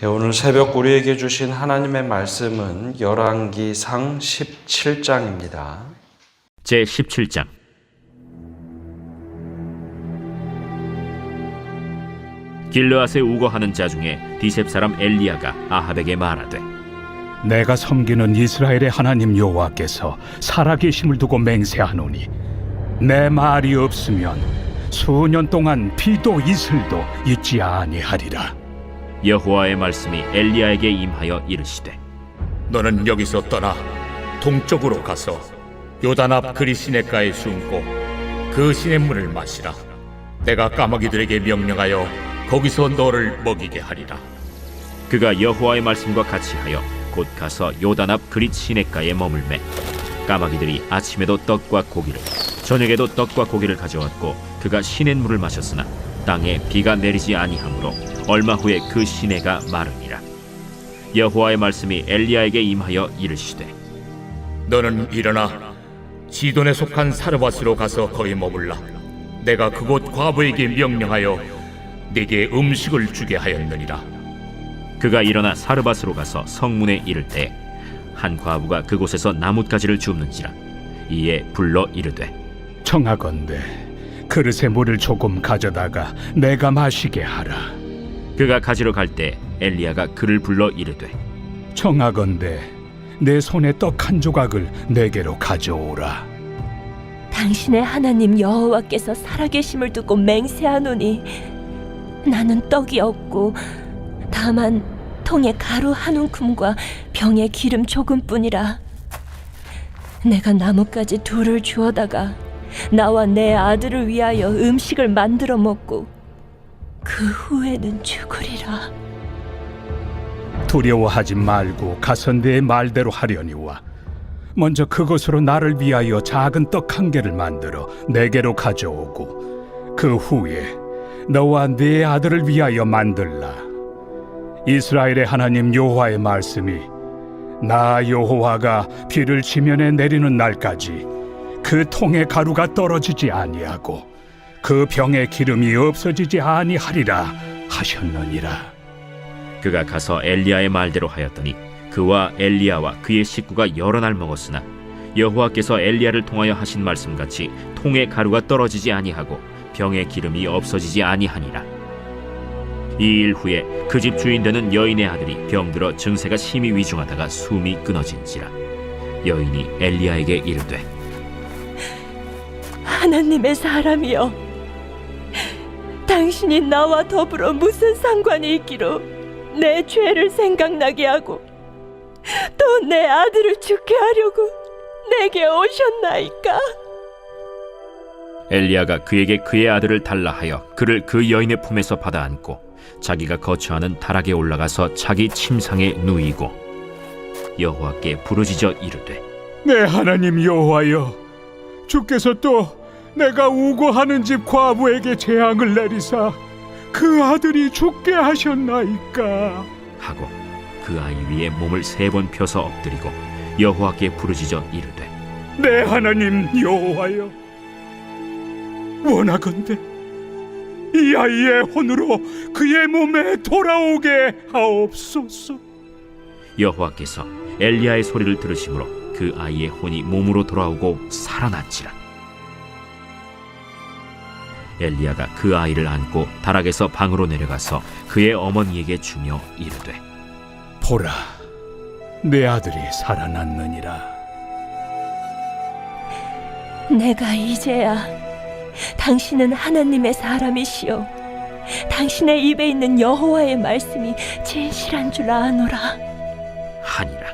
오늘 새벽 우리에게 주신 하나님의 말씀은 열왕기상 17장입니다. 제 17장. 길르앗에 우거하는 자 중에 디셉 사람 엘리야가 아합에게 말하되, 내가 섬기는 이스라엘의 하나님 여호와께서 살아계심을 두고 맹세하노니 내 말이 없으면 수년 동안 비도 이슬도 있지 아니하리라. 여호와의 말씀이 엘리야에게 임하여 이르시되, 너는 여기서 떠나 동쪽으로 가서 요단 앞 그리 시냇가에 숨고 그 시냇물을 마시라. 내가 까마귀들에게 명령하여 거기서 너를 먹이게 하리라. 그가 여호와의 말씀과 같이 하여 곧 가서 요단 앞 그릿 시냇가에 머물매 까마귀들이 아침에도 떡과 고기를 저녁에도 떡과 고기를 가져왔고 그가 시냇물을 마셨으나 땅에 비가 내리지 아니하므로 얼마 후에 그 시내가 마르니라. 여호와의 말씀이 엘리야에게 임하여 이르시되, 너는 일어나 시돈에 속한 사르밧으로 가서 거기 머물라. 내가 그곳 과부에게 명령하여 네게 음식을 주게 하였느니라. 그가 일어나 사르밧으로 가서 성문에 이를 때 한 과부가 그곳에서 나뭇가지를 줍는지라. 이에 불러 이르되, 청하건대 그릇에 물을 조금 가져다가 내가 마시게 하라. 그가 가지러 갈 때 엘리야가 그를 불러 이르되, 청하건대 내 손에 떡 한 조각을 내게로 가져오라. 당신의 하나님 여호와께서 살아계심을 두고 맹세하노니 나는 떡이 없고 다만 통에 가루 한 움큼과 병에 기름 조금뿐이라. 내가 나뭇가지 둘을 주워다가 나와 내 아들을 위하여 음식을 만들어 먹고 그 후에는 죽으리라. 두려워하지 말고 가서 내 말대로 하려니와 먼저 그것으로 나를 위하여 작은 떡 한 개를 만들어 내게로 가져오고 그 후에 너와 네 아들을 위하여 만들라. 이스라엘의 하나님 여호와의 말씀이 나 여호와가 비를 지면에 내리는 날까지 그 통의 가루가 떨어지지 아니하고 그 병의 기름이 없어지지 아니하리라 하셨느니라. 그가 가서 엘리야의 말대로 하였더니 그와 엘리야와 그의 식구가 여러 날 먹었으나 여호와께서 엘리야를 통하여 하신 말씀같이 통의 가루가 떨어지지 아니하고 병의 기름이 없어지지 아니하니라. 이 일 후에 그 집 주인 되는 여인의 아들이 병들어 증세가 심히 위중하다가 숨이 끊어진지라. 여인이 엘리야에게 이르되, 하나님의 사람이여, 당신이 나와 더불어 무슨 상관이 있기로 내 죄를 생각나게 하고 또 내 아들을 죽게 하려고 내게 오셨나이까? 엘리야가 그에게 그의 아들을 달라 하여 그를 그 여인의 품에서 받아 안고 자기가 거처하는 다락에 올라가서 자기 침상에 누이고 여호와께 부르짖어 이르되, 내 하나님 여호와여, 주께서 또 내가 우고하는 집 과부에게 재앙을 내리사 그 아들이 죽게 하셨나이까 하고 그 아이 위에 몸을 3번 펴서 엎드리고 여호와께 부르짖어 이르되, 내 하나님 여호와여, 원하건대 이 아이의 혼으로 그의 몸에 돌아오게 하옵소서. 여호와께서 엘리야의 소리를 들으심으로 그 아이의 혼이 몸으로 돌아오고 살아났지라. 엘리야가 그 아이를 안고 다락에서 방으로 내려가서 그의 어머니에게 주며 이르되, 보라, 내 아들이 살아났느니라. 내가 이제야 당신은 하나님의 사람이시오, 당신의 입에 있는 여호와의 말씀이 진실한 줄 아노라 하니라.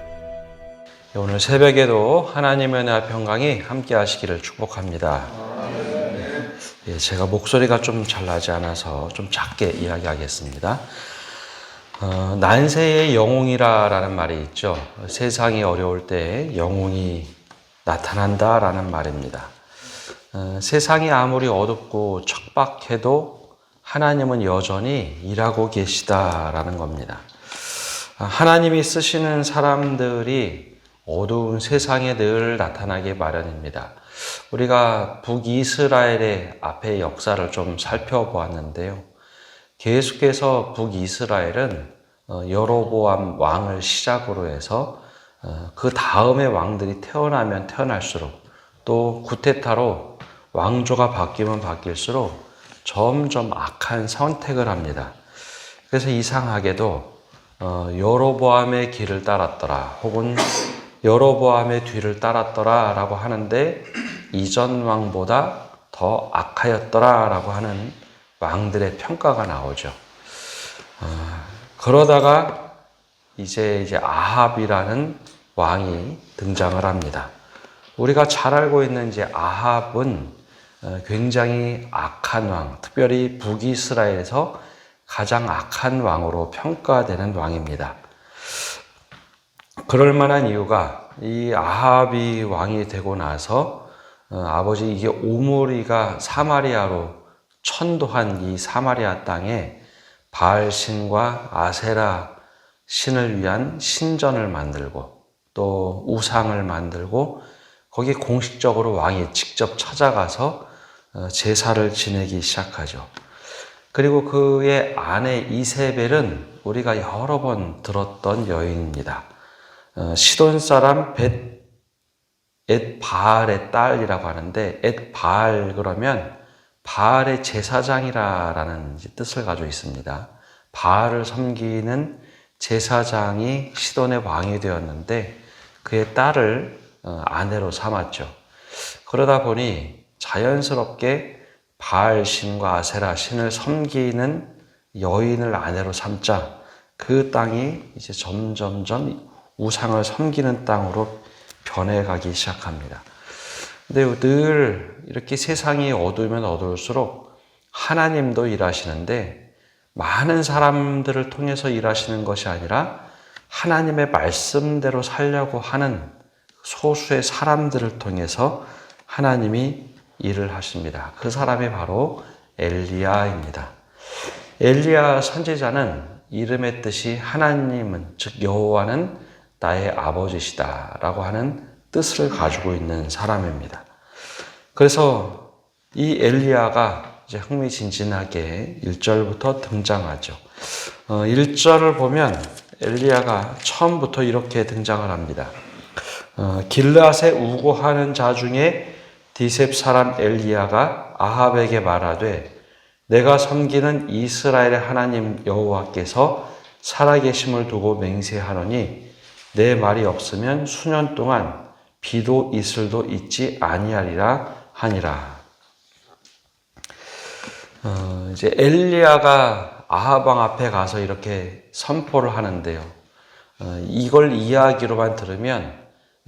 오늘 새벽에도 하나님의 은혜와 평강이 함께 하시기를 축복합니다. 제가 목소리가 좀 잘 나지 않아서 좀 작게 이야기하겠습니다. 난세의 영웅이라는 말이 있죠. 세상이 어려울 때 영웅이 나타난다라는 말입니다. 세상이 아무리 어둡고 척박해도 하나님은 여전히 일하고 계시다라는 겁니다. 하나님이 쓰시는 사람들이 어두운 세상에 늘 나타나기 마련입니다. 우리가 북이스라엘의 앞의 역사를 좀 살펴보았는데요. 계속해서 북이스라엘은 여로보암 왕을 시작으로 해서 그 다음에 왕들이 태어나면 태어날수록 또 구테타로 왕조가 바뀌면 바뀔수록 점점 악한 선택을 합니다. 그래서 이상하게도 여로보암의 길을 따랐더라 혹은 여로보암의 뒤를 따랐더라 라고 하는데 이전 왕보다 더 악하였더라 라고 하는 왕들의 평가가 나오죠. 그러다가 이제 아합이라는 왕이 등장을 합니다. 우리가 잘 알고 있는 이제 아합은 굉장히 악한 왕, 특별히 북이스라엘에서 가장 악한 왕으로 평가되는 왕입니다. 그럴 만한 이유가 이 아합이 왕이 되고 나서 아버지 이게 오므리가 사마리아로 천도한 이 사마리아 땅에 바알 신과 아세라 신을 위한 신전을 만들고 또 우상을 만들고 거기 공식적으로 왕이 직접 찾아가서 제사를 지내기 시작하죠. 그리고 그의 아내 이세벨은 우리가 여러 번 들었던 여인입니다. 시돈 사람 엣바알의 딸이라고 하는데 엣바알 그러면 바알의 제사장이라는 뜻을 가지고 있습니다. 바알을 섬기는 제사장이 시돈의 왕이 되었는데 그의 딸을 아내로 삼았죠. 그러다 보니 자연스럽게 바알 신과 아세라 신을 섬기는 여인을 아내로 삼자 그 땅이 이제 점점점 우상을 섬기는 땅으로 변해가기 시작합니다. 근데 늘 이렇게 세상이 어두우면 어두울수록 하나님도 일하시는데 많은 사람들을 통해서 일하시는 것이 아니라 하나님의 말씀대로 살려고 하는 소수의 사람들을 통해서 하나님이 일을 하십니다. 그 사람이 바로 엘리야입니다. 엘리야 선지자는 이름의 뜻이 하나님은 즉 여호와는 나의 아버지시다 라고 하는 뜻을 가지고 있는 사람입니다. 그래서 이 엘리야가 이제 흥미진진하게 1절부터 등장하죠. 1절을 보면 엘리야가 처음부터 이렇게 등장을 합니다. 길르앗에 우고하는 자 중에 디셉 사람 엘리야가 아합에게 말하되 내가 섬기는 이스라엘의 하나님 여호와께서 살아계심을 두고 맹세하노니 내 말이 없으면 수년 동안 비도 이슬도 있지 아니하리라 하니라. 이제 엘리야가 아합 왕 앞에 가서 이렇게 선포를 하는데요. 이걸 이야기로만 들으면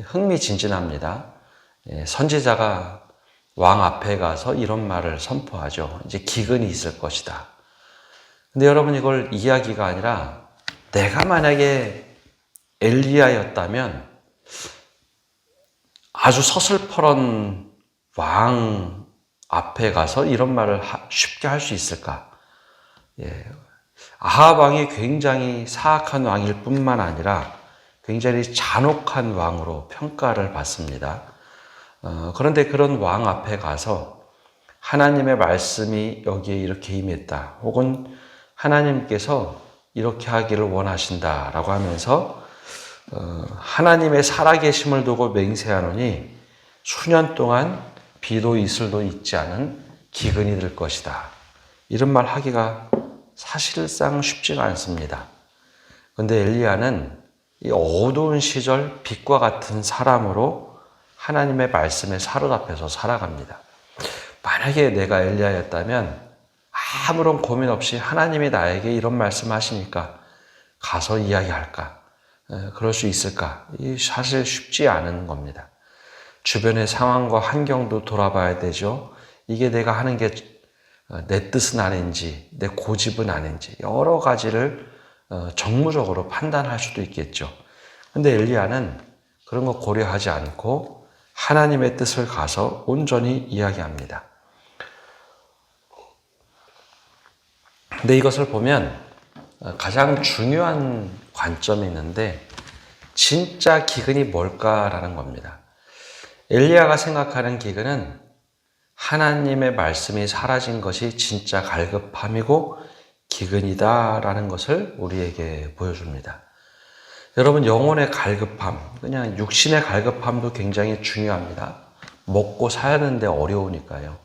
흥미진진합니다. 선지자가 왕 앞에 가서 이런 말을 선포하죠. 이제 기근이 있을 것이다. 근데 여러분 이걸 이야기가 아니라 내가 만약에 엘리야였다면 아주 서슬퍼런 왕 앞에 가서 이런 말을 쉽게 할 수 있을까? 아합 왕이 굉장히 사악한 왕일 뿐만 아니라 굉장히 잔혹한 왕으로 평가를 받습니다. 그런데 그런 왕 앞에 가서 하나님의 말씀이 여기에 이렇게 임했다. 혹은 하나님께서 이렇게 하기를 원하신다라고 하면서 하나님의 살아계심을 두고 맹세하노니 수년 동안 비도 이슬도 있지 않은 기근이 될 것이다. 이런 말 하기가 사실상 쉽지가 않습니다. 그런데 엘리야는 이 어두운 시절 빛과 같은 사람으로 하나님의 말씀에 사로잡혀서 살아갑니다. 만약에 내가 엘리야였다면 아무런 고민 없이 하나님이 나에게 이런 말씀하시니까 가서 이야기할까? 그럴 수 있을까? 이 사실 쉽지 않은 겁니다. 주변의 상황과 환경도 돌아봐야 되죠. 이게 내가 하는 게 내 뜻은 아닌지, 내 고집은 아닌지 여러 가지를 정무적으로 판단할 수도 있겠죠. 근데 엘리야는 그런 거 고려하지 않고 하나님의 뜻을 가서 온전히 이야기합니다. 근데 이것을 보면 가장 중요한 관점이 있는데 진짜 기근이 뭘까라는 겁니다. 엘리야가 생각하는 기근은 하나님의 말씀이 사라진 것이 진짜 갈급함이고 기근이다라는 것을 우리에게 보여줍니다. 여러분, 영혼의 갈급함, 그냥 육신의 갈급함도 굉장히 중요합니다. 먹고 사는데 어려우니까요.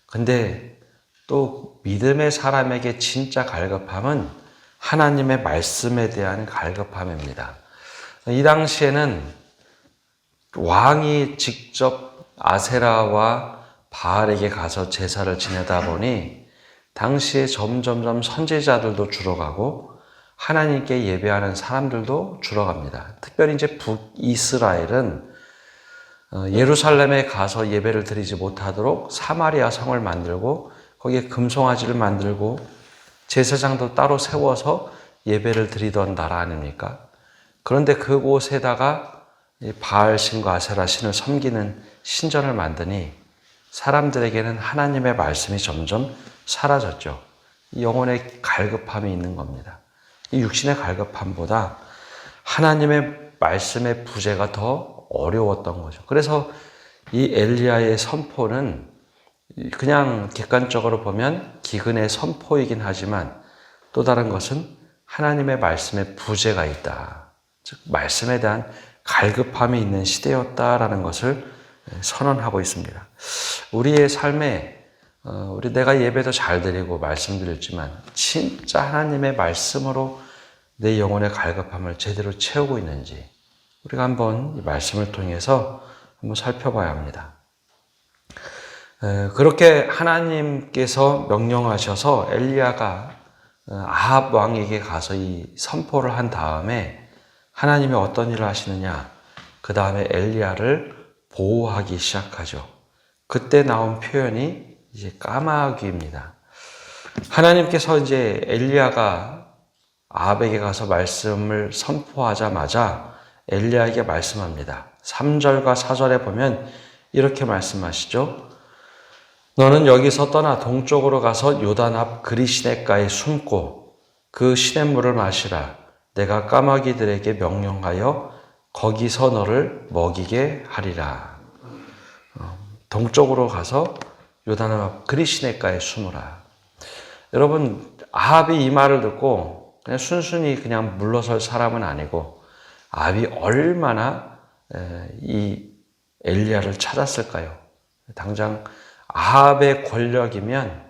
근데 또 믿음의 사람에게 진짜 갈급함은 하나님의 말씀에 대한 갈급함입니다. 이 당시에는 왕이 직접 아세라와 바알에게 가서 제사를 지내다 보니 당시에 점점점 선지자들도 줄어가고 하나님께 예배하는 사람들도 줄어갑니다. 특별히 이제 북이스라엘은 예루살렘에 가서 예배를 드리지 못하도록 사마리아 성을 만들고 거기에 금송아지를 만들고 제사장도 따로 세워서 예배를 드리던 나라 아닙니까? 그런데 그곳에다가 바알 신과 아세라 신을 섬기는 신전을 만드니 사람들에게는 하나님의 말씀이 점점 사라졌죠. 영혼의 갈급함이 있는 겁니다. 이 육신의 갈급함보다 하나님의 말씀의 부재가 더 어려웠던 거죠. 그래서 이 엘리야의 선포는 그냥 객관적으로 보면 기근의 선포이긴 하지만 또 다른 것은 하나님의 말씀의 부재가 있다. 즉 말씀에 대한 갈급함이 있는 시대였다라는 것을 선언하고 있습니다. 우리의 삶에 내가 예배도 잘 드리고 말씀드렸지만 진짜 하나님의 말씀으로 내 영혼의 갈급함을 제대로 채우고 있는지 우리가 한번 이 말씀을 통해서 한번 살펴봐야 합니다. 그렇게 하나님께서 명령하셔서 엘리야가 아합 왕에게 가서 이 선포를 한 다음에 하나님이 어떤 일을 하시느냐? 그 다음에 엘리야를 보호하기 시작하죠. 그때 나온 표현이 이제 까마귀입니다. 하나님께서 이제 엘리야가 아합에게 가서 말씀을 선포하자마자 엘리야에게 말씀합니다. 3절과 4절에 보면 이렇게 말씀하시죠. 너는 여기서 떠나 동쪽으로 가서 요단 앞 그리시네가에 숨고 그 시냇물을 마시라. 내가 까마귀들에게 명령하여 거기서 너를 먹이게 하리라. 동쪽으로 가서 요단 앞 그리시네가에 숨으라. 여러분, 아합이 이 말을 듣고 그냥 순순히 그냥 물러설 사람은 아니고 아합이 얼마나 이 엘리야를 찾았을까요? 당장 아합의 권력이면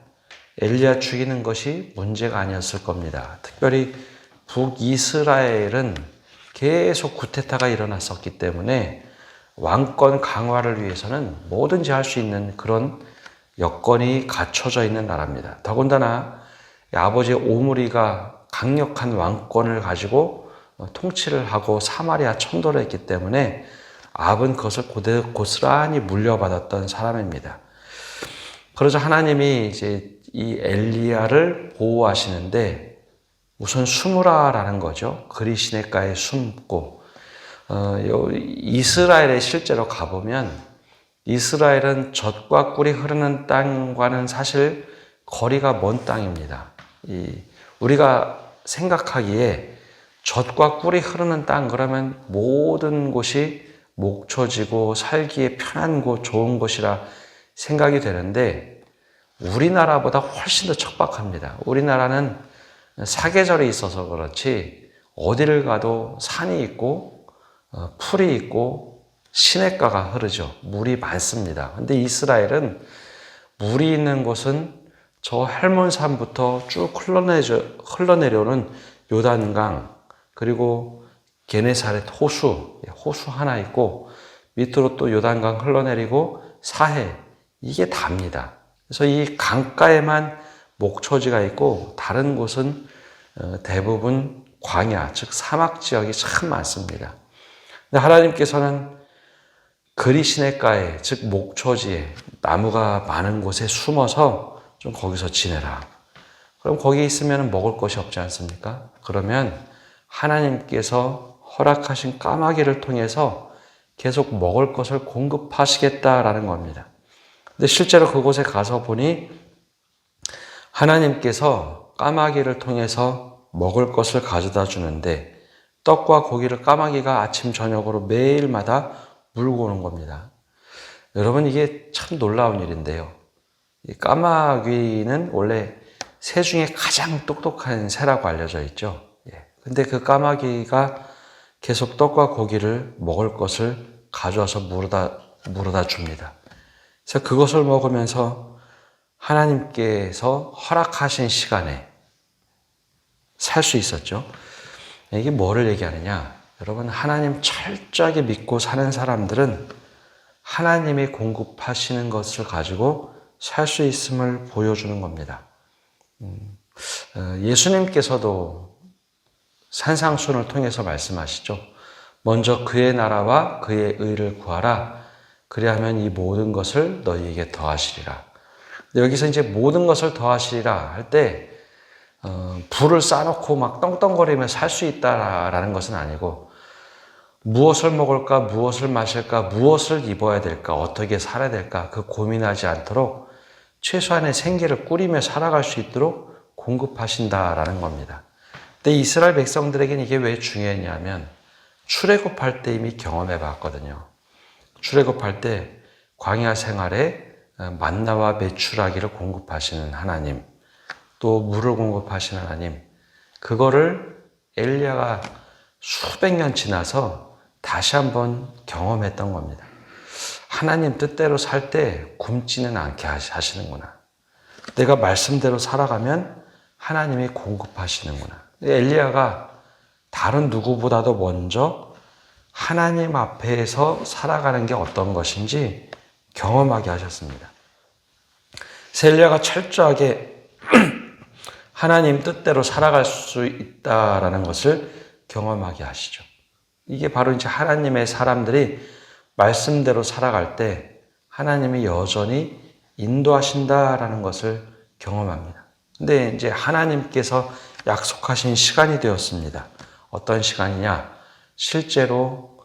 엘리야 죽이는 것이 문제가 아니었을 겁니다. 특별히 북이스라엘은 계속 쿠데타가 일어났었기 때문에 왕권 강화를 위해서는 뭐든지 할 수 있는 그런 여건이 갖춰져 있는 나라입니다. 더군다나 아버지 오므리가 강력한 왕권을 가지고 통치를 하고 사마리아 천도를 했기 때문에 아합은 그것을 고스란히 물려받았던 사람입니다. 그러자 하나님이 이제 이 엘리야를 보호하시는데 우선 숨으라라는 거죠. 그리시네가에 숨고 이스라엘에 실제로 가보면 이스라엘은 젖과 꿀이 흐르는 땅과는 사실 거리가 먼 땅입니다. 우리가 생각하기에 젖과 꿀이 흐르는 땅 그러면 모든 곳이 목초지고 살기에 편한 곳, 좋은 곳이라 생각이 되는데 우리나라보다 훨씬 더 척박합니다. 우리나라는 사계절이 있어서 그렇지 어디를 가도 산이 있고 풀이 있고 시냇가가 흐르죠. 물이 많습니다. 근데 이스라엘은 물이 있는 곳은 저 헬몬산부터 쭉 흘러내려오는 요단강 그리고 게네사렛 호수 하나 있고 밑으로 또 요단강 흘러내리고 사해 이게 답니다. 그래서 이 강가에만 목초지가 있고 다른 곳은 대부분 광야, 즉 사막 지역이 참 많습니다. 근데 하나님께서는 그리시네가에, 즉 목초지에 나무가 많은 곳에 숨어서 좀 거기서 지내라. 그럼 거기 있으면 먹을 것이 없지 않습니까? 그러면 하나님께서 허락하신 까마귀를 통해서 계속 먹을 것을 공급하시겠다라는 겁니다. 근데 실제로 그곳에 가서 보니 하나님께서 까마귀를 통해서 먹을 것을 가져다 주는데 떡과 고기를 까마귀가 아침 저녁으로 매일마다 물고 오는 겁니다. 여러분 이게 참 놀라운 일인데요. 이 까마귀는 원래 새 중에 가장 똑똑한 새라고 알려져 있죠. 근데 그 까마귀가 계속 떡과 고기를 먹을 것을 가져와서 물어다 줍니다. 그래서 그것을 먹으면서 하나님께서 허락하신 시간에 살 수 있었죠. 이게 뭐를 얘기하느냐? 여러분, 하나님 철저하게 믿고 사는 사람들은 하나님이 공급하시는 것을 가지고 살 수 있음을 보여주는 겁니다. 예수님께서도 산상순을 통해서 말씀하시죠. 먼저 그의 나라와 그의 의를 구하라. 그리하면 이 모든 것을 너희에게 더하시리라. 여기서 이제 모든 것을 더하시리라 할 때 불을 쌓아놓고 막 떵떵거리며 살 수 있다라는 것은 아니고 무엇을 먹을까, 무엇을 마실까, 무엇을 입어야 될까, 어떻게 살아야 될까 그 고민하지 않도록 최소한의 생계를 꾸리며 살아갈 수 있도록 공급하신다라는 겁니다. 근데 이스라엘 백성들에게는 이게 왜 중요했냐면 출애굽할 때 이미 경험해 봤거든요. 출애굽할 때 광야 생활에 만나와 메추라기를 공급하시는 하나님, 또 물을 공급하시는 하나님, 그거를 엘리야가 수백 년 지나서 다시 한번 경험했던 겁니다. 하나님 뜻대로 살 때 굶지는 않게 하시는구나. 내가 말씀대로 살아가면 하나님이 공급하시는구나. 엘리야가 다른 누구보다도 먼저 하나님 앞에서 살아가는 게 어떤 것인지 경험하게 하셨습니다. 엘리야가 철저하게 하나님 뜻대로 살아갈 수 있다라는 것을 경험하게 하시죠. 이게 바로 이제 하나님의 사람들이 말씀대로 살아갈 때 하나님이 여전히 인도하신다라는 것을 경험합니다. 근데 이제 하나님께서 약속하신 시간이 되었습니다. 어떤 시간이냐? 실제로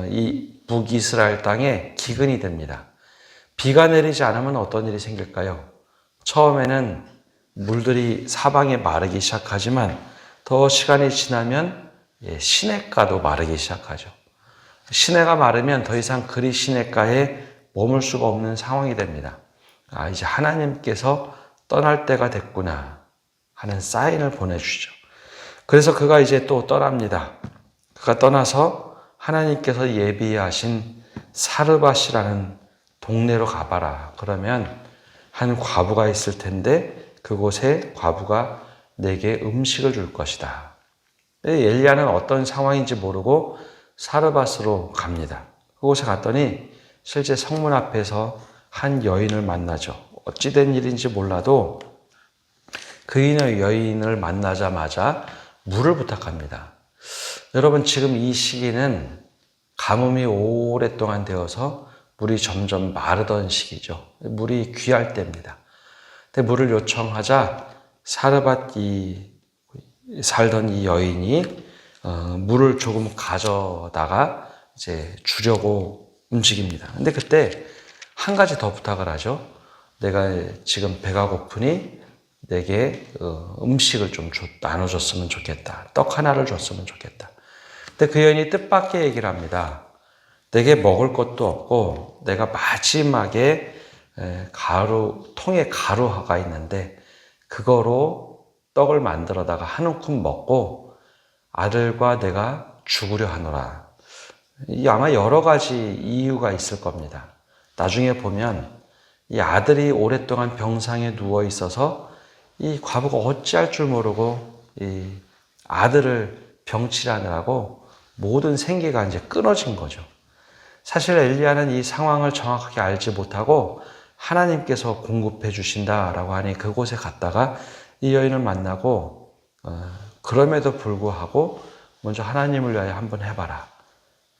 이 북이스라엘 땅에 기근이 됩니다. 비가 내리지 않으면 어떤 일이 생길까요? 처음에는 물들이 사방에 마르기 시작하지만 더 시간이 지나면 시냇가도 마르기 시작하죠. 시내가 마르면 더 이상 그리 시냇가에 머물 수가 없는 상황이 됩니다. 이제 하나님께서 떠날 때가 됐구나 하는 사인을 보내주죠. 그래서 그가 이제 또 떠납니다. 그가 떠나서 하나님께서 예비하신 사르밧이라는 동네로 가봐라. 그러면 한 과부가 있을 텐데 그곳에 과부가 내게 음식을 줄 것이다. 엘리야는 어떤 상황인지 모르고 사르밧으로 갑니다. 그곳에 갔더니 실제 성문 앞에서 한 여인을 만나죠. 어찌된 일인지 몰라도 그 여인을 만나자마자 물을 부탁합니다. 여러분, 지금 이 시기는 가뭄이 오랫동안 되어서 물이 점점 마르던 시기죠. 물이 귀할 때입니다. 근데 물을 요청하자 사르밧 살던 이 여인이 물을 조금 가져다가 이제 주려고 움직입니다. 근데 그때 한 가지 더 부탁을 하죠. 내가 지금 배가 고프니 내게 음식을 좀 나눠줬으면 좋겠다. 떡 하나를 줬으면 좋겠다. 근데 그 여인이 뜻밖의 얘기를 합니다. 내게 먹을 것도 없고 내가 마지막에 통에 가루가 있는데 그거로 떡을 만들어다가 한 움큼 먹고 아들과 내가 죽으려 하노라. 아마 여러 가지 이유가 있을 겁니다. 나중에 보면 이 아들이 오랫동안 병상에 누워 있어서 이 과부가 어찌할 줄 모르고 이 아들을 병치라느라고 모든 생계가 이제 끊어진 거죠. 사실 엘리야는 이 상황을 정확하게 알지 못하고 하나님께서 공급해 주신다라고 하니 그곳에 갔다가 이 여인을 만나고 그럼에도 불구하고 먼저 하나님을 위하여 한번 해봐라.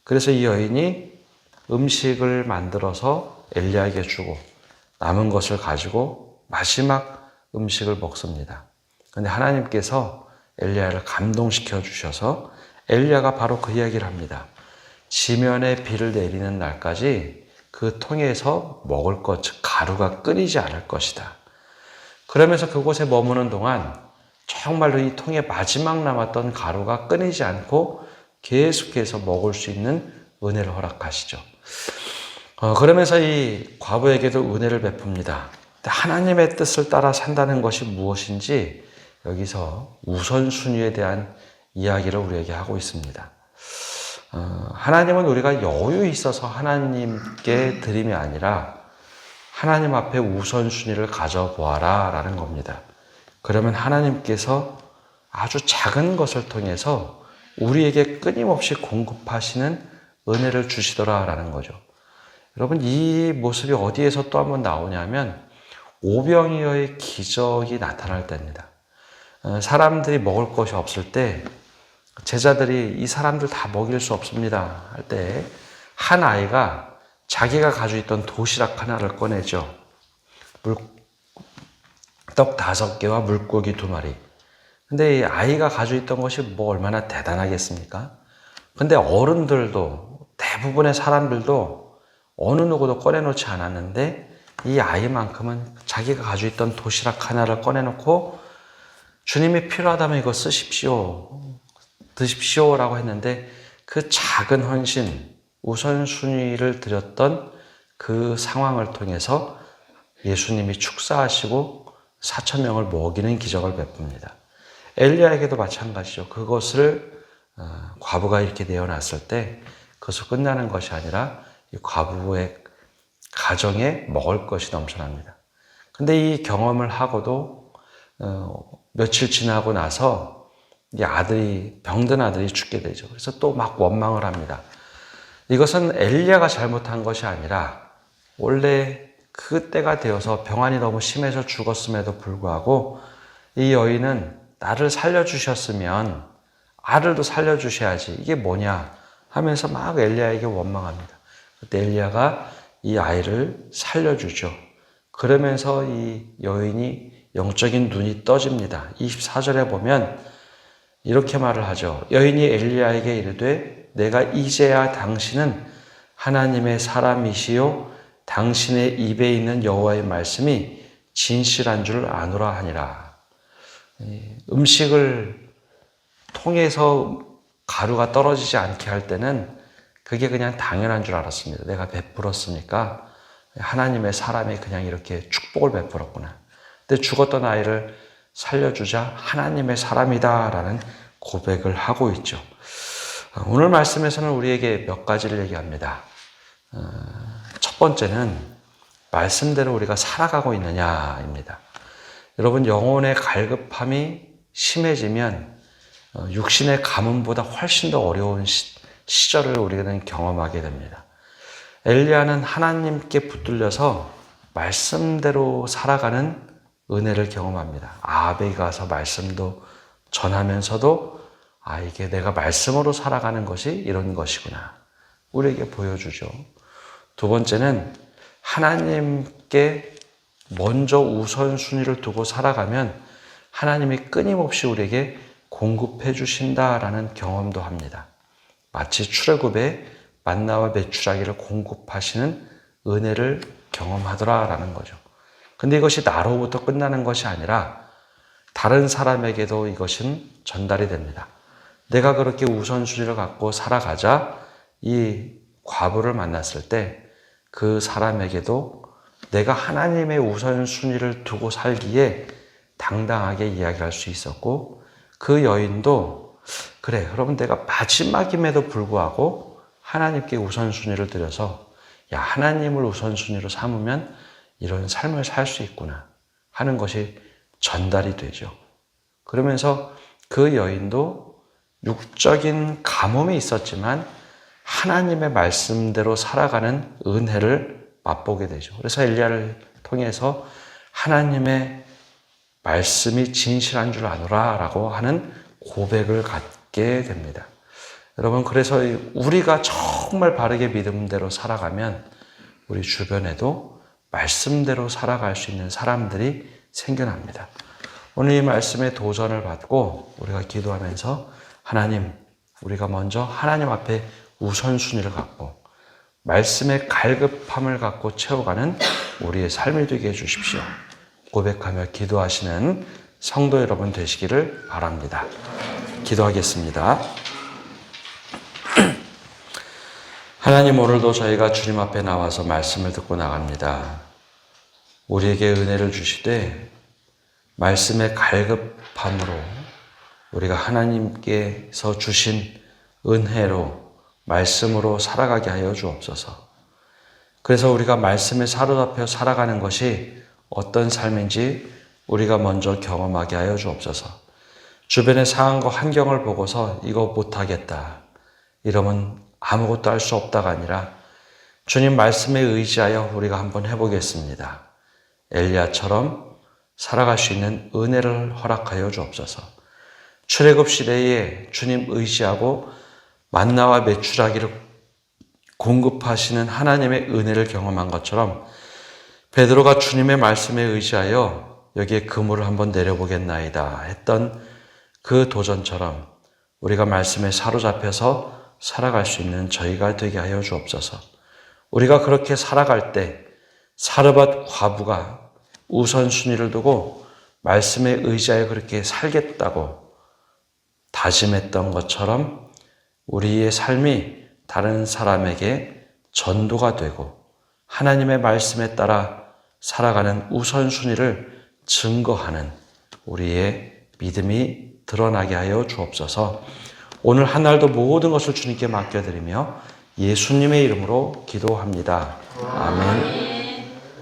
그래서 이 여인이 음식을 만들어서 엘리야에게 주고 남은 것을 가지고 마지막 음식을 먹습니다. 그런데 하나님께서 엘리야를 감동시켜 주셔서 엘리야가 바로 그 이야기를 합니다. 지면에 비를 내리는 날까지 그 통에서 먹을 것, 즉 가루가 끊이지 않을 것이다. 그러면서 그곳에 머무는 동안 정말로 이 통에 마지막 남았던 가루가 끊이지 않고 계속해서 먹을 수 있는 은혜를 허락하시죠. 그러면서 이 과부에게도 은혜를 베풉니다. 하나님의 뜻을 따라 산다는 것이 무엇인지 여기서 우선순위에 대한 이야기를 우리에게 하고 있습니다. 하나님은 우리가 여유 있어서 하나님께 드림이 아니라 하나님 앞에 우선순위를 가져보아라 라는 겁니다. 그러면 하나님께서 아주 작은 것을 통해서 우리에게 끊임없이 공급하시는 은혜를 주시더라 라는 거죠. 여러분, 이 모습이 어디에서 또 한번 나오냐면 오병이어의 기적이 나타날 때입니다. 사람들이 먹을 것이 없을 때 제자들이 이 사람들 다 먹일 수 없습니다 할 때 한 아이가 자기가 가지고 있던 도시락 하나를 꺼내죠. 떡 5개와 물고기 2마리. 근데 이 아이가 가지고 있던 것이 뭐 얼마나 대단하겠습니까? 근데 어른들도 대부분의 사람들도 어느 누구도 꺼내놓지 않았는데 이 아이만큼은 자기가 가지고 있던 도시락 하나를 꺼내놓고 주님이 필요하다면 이거 쓰십시오, 드십시오 라고 했는데 그 작은 헌신, 우선순위를 드렸던 그 상황을 통해서 예수님이 축사하시고 4,000명을 먹이는 기적을 베풉니다. 엘리야에게도 마찬가지죠. 그것을 과부가 이렇게 내어놨을 때 그것을 끝나는 것이 아니라 이 과부의 가정에 먹을 것이 넘쳐납니다. 근데 이 경험을 하고도 며칠 지나고 나서 이 아들이, 병든 아들이 죽게 되죠. 그래서 또 막 원망을 합니다. 이것은 엘리야가 잘못한 것이 아니라 원래 그때가 되어서 병환이 너무 심해서 죽었음에도 불구하고 이 여인은 나를 살려주셨으면 아들도 살려주셔야지, 이게 뭐냐 하면서 막 엘리야에게 원망합니다. 그때 엘리야가 이 아이를 살려주죠. 그러면서 이 여인이 영적인 눈이 떠집니다. 24절에 보면 이렇게 말을 하죠. 여인이 엘리야에게 이르되 내가 이제야 당신은 하나님의 사람이시요 당신의 입에 있는 여호와의 말씀이 진실한 줄 아노라 하니라. 음식을 통해서 가루가 떨어지지 않게 할 때는 그게 그냥 당연한 줄 알았습니다. 내가 베풀었으니까 하나님의 사람이 그냥 이렇게 축복을 베풀었구나. 근데 죽었던 아이를 살려주자 하나님의 사람이다라는 고백을 하고 있죠. 오늘 말씀에서는 우리에게 몇 가지를 얘기합니다. 첫 번째는 말씀대로 우리가 살아가고 있느냐입니다. 여러분, 영혼의 갈급함이 심해지면 육신의 가뭄보다 훨씬 더 어려운 시절을 우리는 경험하게 됩니다. 엘리야는 하나님께 붙들려서 말씀대로 살아가는 은혜를 경험합니다. 아합에 가서 말씀도 전하면서도 이게 내가 말씀으로 살아가는 것이 이런 것이구나, 우리에게 보여주죠. 두 번째는 하나님께 먼저 우선순위를 두고 살아가면 하나님이 끊임없이 우리에게 공급해 주신다라는 경험도 합니다. 마치 출애굽에 만나와 메추라기를 공급하시는 은혜를 경험하더라라는 거죠. 근데 이것이 나로부터 끝나는 것이 아니라 다른 사람에게도 이것은 전달이 됩니다. 내가 그렇게 우선순위를 갖고 살아가자 이 과부를 만났을 때 그 사람에게도 내가 하나님의 우선순위를 두고 살기에 당당하게 이야기할 수 있었고, 그 여인도 그래, 여러분, 내가 마지막임에도 불구하고 하나님께 우선순위를 드려서 야, 하나님을 우선순위로 삼으면 이런 삶을 살 수 있구나 하는 것이 전달이 되죠. 그러면서 그 여인도 육적인 가뭄이 있었지만 하나님의 말씀대로 살아가는 은혜를 맛보게 되죠. 그래서 엘리야를 통해서 하나님의 말씀이 진실한 줄 아노라 라고 하는 고백을 갖게 됩니다. 여러분, 그래서 우리가 정말 바르게 믿음대로 살아가면 우리 주변에도 말씀대로 살아갈 수 있는 사람들이 생겨납니다. 오늘 이 말씀에 도전을 받고 우리가 기도하면서 하나님, 우리가 먼저 하나님 앞에 우선순위를 갖고 말씀의 갈급함을 갖고 채워가는 우리의 삶이 되게 해주십시오. 고백하며 기도하시는 성도 여러분 되시기를 바랍니다. 기도하겠습니다. 하나님, 오늘도 저희가 주님 앞에 나와서 말씀을 듣고 나갑니다. 우리에게 은혜를 주시되 말씀의 갈급함으로 우리가 하나님께서 주신 은혜로 말씀으로 살아가게 하여 주옵소서. 그래서 우리가 말씀에 사로잡혀 살아가는 것이 어떤 삶인지 우리가 먼저 경험하게 하여 주옵소서. 주변의 상황과 환경을 보고서 이거 못하겠다, 이러면 아무것도 할 수 없다가 아니라 주님 말씀에 의지하여 우리가 한번 해보겠습니다. 엘리야처럼 살아갈 수 있는 은혜를 허락하여 주옵소서. 출애굽 시대에 주님 의지하고 만나와 메추라기를 공급하시는 하나님의 은혜를 경험한 것처럼 베드로가 주님의 말씀에 의지하여 여기에 그물을 한번 내려보겠나이다 했던 그 도전처럼 우리가 말씀에 사로잡혀서 살아갈 수 있는 저희가 되게 하여 주옵소서. 우리가 그렇게 살아갈 때 사르밧 과부가 우선순위를 두고 말씀에 의지하여 그렇게 살겠다고 다짐했던 것처럼 우리의 삶이 다른 사람에게 전도가 되고 하나님의 말씀에 따라 살아가는 우선순위를 증거하는 우리의 믿음이 드러나게 하여 주옵소서. 오늘 한 날도 모든 것을 주님께 맡겨드리며 예수님의 이름으로 기도합니다. 아멘.